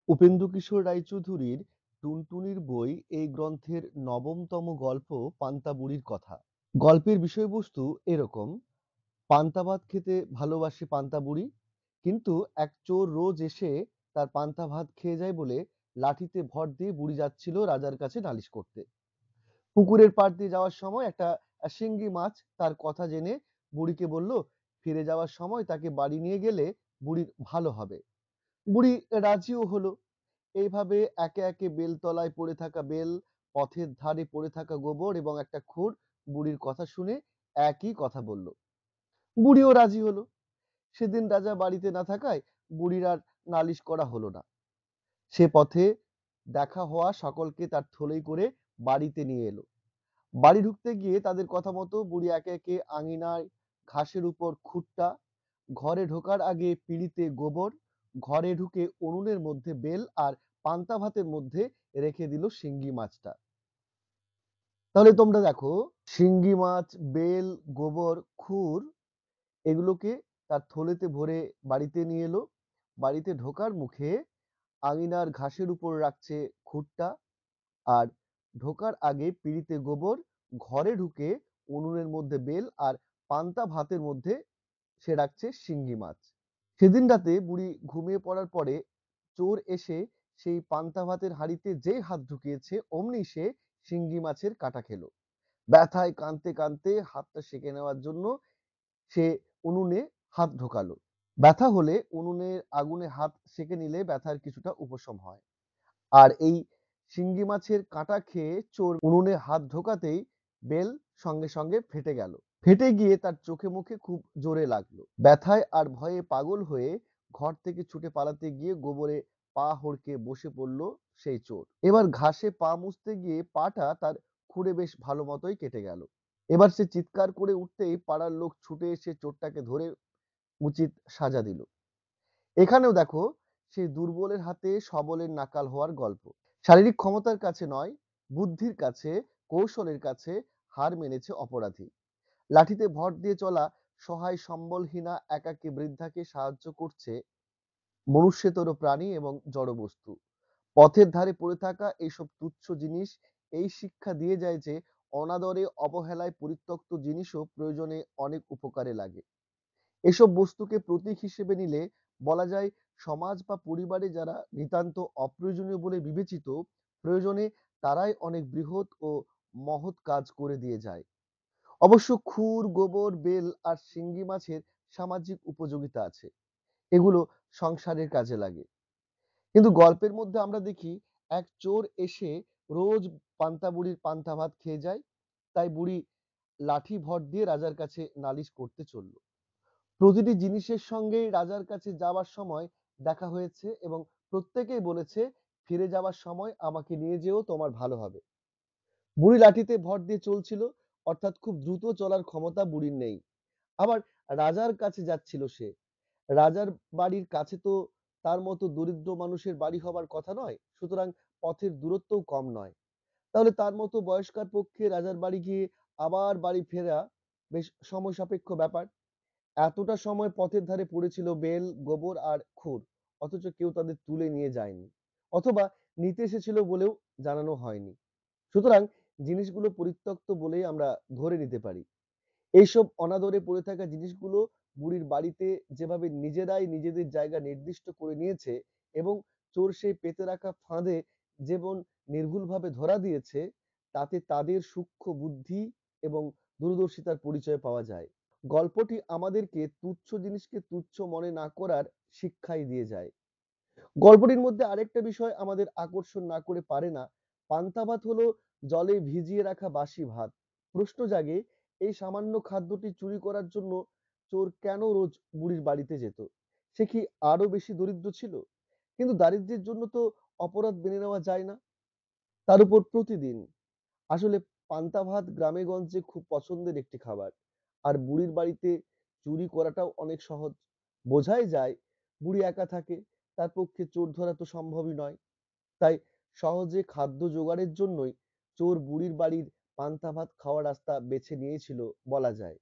উপেন্দ্রকিশোর রায়চৌধুরীর টুনটুনির বই এই গ্রন্থের নবমতম গল্প পান্তা বুড়ির কথা। গল্পের বিষয়বস্তু এরকম: পান্তা ভাত খেতে ভালোবাসে পান্তা বুড়ি, কিন্তু এক চোর রোজ এসে তার পান্তা ভাত খেয়ে যায় বলে লাঠিতে ভর দিয়ে বুড়ি যাচ্ছিল রাজার কাছে নালিশ করতে। পুকুরের পাড় দিয়ে যাওয়ার সময় একটা শিঙ্গি মাছ তার কথা জেনে বুড়িকে বলল ফিরে যাওয়ার সময় তাকে বাড়ি নিয়ে গেলে বুড়ির ভালো হবে। বুড়ি রাজিও হলো। এইভাবে একে একে বেলতলায় পড়ে থাকা বেল, পথের ধারে পড়ে থাকা গোবর এবং একটা খুর বুড়ির কথা শুনে একই কথা বলল। বুড়িও রাজি হলো। সেদিন রাজা বাড়িতে না থাকায় বুড়ির আর নালিশ করা হলো না। সে পথে দেখা হওয়া সকলকে তার থলেই করে বাড়িতে নিয়ে এলো। বাড়ি ঢুকতে গিয়ে তাদের কথা মতো বুড়ি একে একে আঙিনায় ঘাসের উপর খুঁটটা, ঘরে ঢোকার আগে পিঁড়িতে গোবর, ঘরে ঢুকে উনুনের মধ্যে বেল আর পান্তা ভাতের মধ্যে রেখে দিল শিঙ্গি মাছটা। তাহলে তোমরা দেখো, শিঙ্গি মাছ, বেল, গোবর, খুর এগুলোকে তার থলেতে ভরে বাড়িতে নিয়ে এলো। বাড়িতে ঢোকার মুখে আঙিনার ঘাসের উপর রাখছে খুঁটটা, আর ঢোকার আগে পিঁড়িতে গোবর, ঘরে ঢুকে উনুনের মধ্যে বেল আর পান্তা ভাতের মধ্যে সে রাখছে শিঙ্গি মাছ। সেদিন রাতে বুড়ি ঘুমিয়ে পড়ার পরে চোর এসে সেই পান্তা ভাতের হাঁড়িতে যেই হাত ঢুকিয়েছে অমনি সে শিঙ্গি মাছের কাঁটা খেলো। ব্যথায় কাঁদতে কাঁদতে হাতটা সেঁকে নেওয়ার জন্য সে উনুনে হাত ঢোকালো। ব্যথা হলে উনুনের আগুনে হাত সেঁকে নিলে ব্যথার কিছুটা উপশম হয়। আর এই শিঙ্গি মাছের কাঁটা খেয়ে চোর উনুনে হাত ঢোকাতেই বেল সঙ্গে সঙ্গে ফেটে গেল। ফেটে গিয়ে তার চোখে মুখে খুব জোরে লাগলো। ব্যথায় আর ভয়ে পাগল হয়ে ঘর থেকে ছুটে পালাতে গিয়ে গোবরে পা হড়কে বসে পড়ল সেই চোর। এবার ঘাসে পা মুছতে গিয়ে পাটা তার খুঁড়ে বেশ ভালো মতোই কেটে গেল। এবার সে চিৎকার করে উঠতেই পাড়ার লোক ছুটে এসে চোরটাকে ধরে উচিত সাজা দিল। এখানেও দেখো, সেই দুর্বলের হাতে সবলের নাকাল হওয়ার গল্প। শারীরিক ক্ষমতার কাছে নয়, বুদ্ধির কাছে, কৌশলের কাছে হার মেনেছে অপরাধী। লাঠিতে ভর দিয়ে চলা সহায় সম্বলহীনা একাকী বৃদ্ধাকে সাহায্য করছে মনুষ্যেতর প্রাণী এবং জড়বস্তু। পথের ধারে পড়ে থাকা এইসব তুচ্ছ জিনিস এই শিক্ষা দিয়ে যায় যে অনাদরে অবহেলায় পরিত্যক্ত জিনিসও প্রয়োজনে অনেক উপকারে লাগে। এসব বস্তুকে প্রতীক হিসেবে নিলে বলা যায় সমাজ বা পরিবারে যারা নিতান্ত অপ্রয়োজনীয় বলে বিবেচিত, প্রয়োজনে তারাই অনেক বৃহৎ ও মহৎ কাজ করে দিয়ে যায়। অবশ্য খুর, গোবর, বেল আর শিঙ্গি মাছের সামাজিক উপযোগিতা আছে। এগুলো সংসারের কাজে লাগে। কিন্তু গল্পের মধ্যে আমরা দেখি এক চোর এসে রোজ পান্তা বুড়ির পান্তা ভাত খেয়ে যায়, তাই বুড়ি লাঠি ভর দিয়ে রাজার কাছে নালিশ করতে চলল। প্রতিটি জিনিসের সঙ্গেই রাজার কাছে যাওয়ার সময় দেখা হয়েছে এবং প্রত্যেকেই বলেছে ফিরে যাওয়ার সময় আমাকে নিয়ে যেও, তোমার ভালো হবে। বুড়ি লাঠিতে ভর দিয়ে চলছিল, অর্থাৎ খুব দ্রুত চলার ক্ষমতা বুড়ির নেই। আবার রাজার কাছে যাচ্ছিল সে। রাজার বাড়ির কাছে তো তার মতো দরিদ্র মানুষের বাড়ি হবার কথা নয়, সুতরাং পথের দূরত্বও কম নয়। তাহলে তার মতো বয়স্কার পক্ষে রাজার বাড়ি গিয়ে আবার বাড়ি ফেরা বেশ সময় সাপেক্ষ ব্যাপার। এতটা সময় পথের ধারে পড়েছিল বেল, গোবর আর খুর, অথচ কেউ তাদের তুলে নিয়ে যায়নি, অথবা নিতে এসেছিল বলেও জানানো হয়নি। সুতরাং জিনিসগুলো পরিত্যক্ত বলেই আমরা ধরে নিতে পারি। এইসব অনাদরে পড়ে থাকা জিনিসগুলো বুড়ির বাড়িতে যেভাবে নিজেরাই নিজেদের জায়গা নির্দিষ্ট করে নিয়েছে এবং চোর সেই পেতে রাখা ফাঁদে যেমন নির্ভুলভাবে ধরা দিয়েছে, তাতে তাদের সূক্ষ্ম বুদ্ধি এবং দূরদর্শিতার পরিচয় পাওয়া যায়। গল্পটি আমাদেরকে তুচ্ছ জিনিসকে তুচ্ছ মনে না করার শিক্ষাই দিয়ে যায়। গল্পটির মধ্যে আরেকটা বিষয় আমাদের আকর্ষণ না করে পারে না। পান্তা ভাত হলো জলে ভিজিয়ে রাখা বাসি ভাত। প্রশ্ন জাগে, এই সামান্য খাদ্যটি চুরি করার জন্য চোর কেন রোজ বুড়ির বাড়িতে যেত? সে কি আরো বেশি দরিদ্র ছিল? কিন্তু দারিদ্র্যের জন্য তো অপরাধ মেনে নেওয়া যায় না। তার উপর প্রতিদিন। আসলে পান্তা ভাত গ্রামে গঞ্জে খুব পছন্দের একটি খাবার। আর বুড়ির বাড়িতে চুরি করাটাও অনেক সহজ। বোঝাই যায় বুড়ি একা থাকে, তার পক্ষে চোর ধরা তো সম্ভবই নয়। তাই সহজে খাদ্য জোগাড়ের জন্যই চোর বুড়ির বাড়ির পান্তা ভাত খাওয়ার রাস্তা বেছে নিয়েছিল বলা যায়।